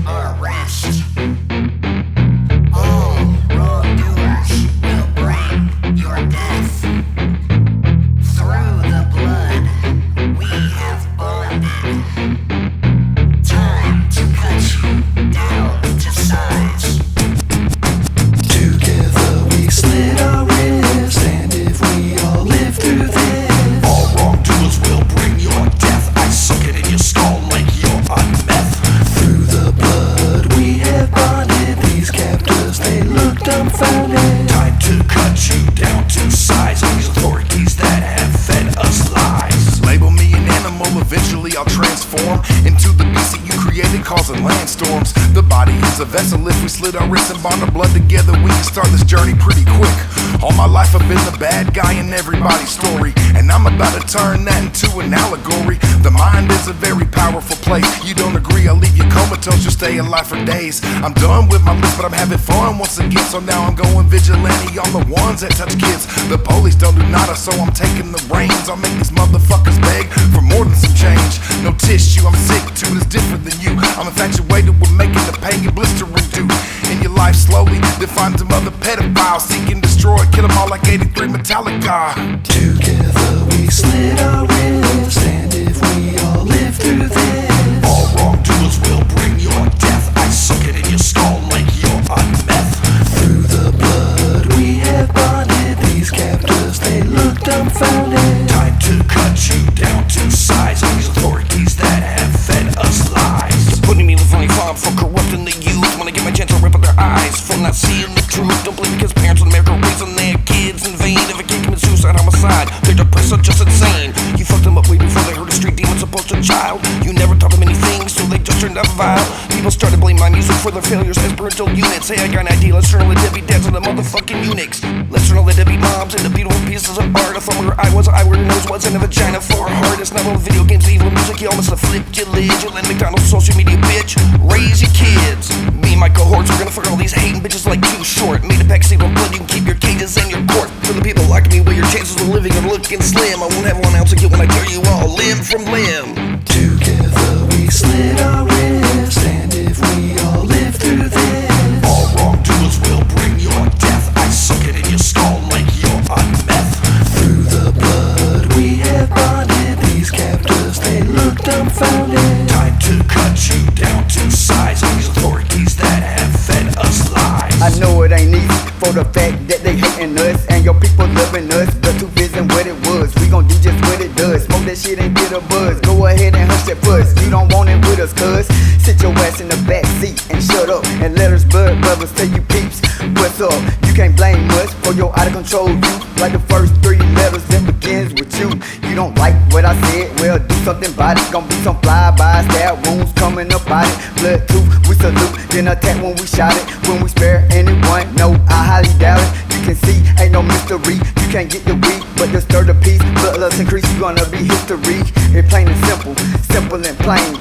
arrest. All wrongdoers will bring your death. Through the blood, we have bonded. Time to cut you down to size. Together we slit our wrists, and if we all live through this, all wrongdoers will bring your death. I suck it in your skull like you're on meth. Through the blood we have bonded. These captors, they look dumbfounded. Time to cut you down to size. These authorities that have fed us lies. Label me an animal, eventually I'll transform into the beast that you created, causing landstorms. The body is a vessel. If we slit our wrists and bond our blood together, we can start this journey pretty quick. All my life I've been the bad guy in everybody's story, and I'm about to turn that into an allegory. The mind is a very powerful place. You don't agree, I'll leave you comatose, you'll stay alive for days. I'm done with my list, but I'm having fun once again. So now I'm going vigilante on the ones that touch kids. The police don't do nada, so I'm taking the reins. I'll make these motherfuckers beg for more than some change. No tissue, I'm sick to it, it's different than you. I'm infatuated with making the pain you blistering do. In your life slowly, then find some other pedophiles. Seek and destroy, kill them all like 83 Metallica. Together we slit our wrists, and if we all live through this, all wrongdoers will bring your death. I suck it in your skull like you're on meth. through the blood we have bonded. These captors, they look dumbfounded. Time to cut you down to size. These authorities that have fed us lies. Putting me in the funny farm for corrupting the youth. When I get my chance, I rip out their eyes for not seeing the truth. Don't blame because parents in America raising their kids in vain. If a kid commits suicide, homicide, they're depressed or just insane. You fucked them up way before they heard a street demon supposed to child. You never taught them anything, so they just turned out vile. People started to blame my music for their failures as parental units. Hey, I got an idea, let's turn all the deadbeat dads into motherfucking eunuchs. Let's turn all the deadbeat moms into beautiful pieces of art. I thought where I was, I where your nose was, and a vagina for a heart. It's not all video games, evil music, you almost have flipped your lid. You let McDonald's social media bitch raise your kids. Me and my cohorts, we're gonna fuck all these hating bitches like Too Short. Made a pack seat on blood, you can keep your cages in your court. For the people like me, where your chances of living are looking slim. I won't have 1 ounce of guilt when I tear you all limb from limb. Together we slit our wrists, and if we all live through this, all wrongdoers will bring your death. I suck it in your skull like you're on meth. through the blood we have bonded. These captors, they look dumbfounded. Time to cut you down to size. These authorities that have fed us lies. I know it ain't easy for the fact that they hating us, and your people loving us. BloodTooth isn't what it was. We gon' do just what it does. Smoke that shit and get a buzz. Go ahead and hush that fuss. You don't want it with us, cuz. Sit your ass in the back seat and shut up, and let us blood brothers tell you peeps what's up. You can't blame us for your out of control youth. Like the first 3 letters that begins with you. You don't like what I said? Well, do something about it. Gonna be some fly-bys, stab wounds coming up out it. BloodTooth, we salute, then attack when we shot it. When we spare anyone, no, I highly doubt it. You can see, ain't no mystery. You can't get the weak, but to stir the peace. Bloodlust increase, you gonna be history. It's plain and simple, simple and plain.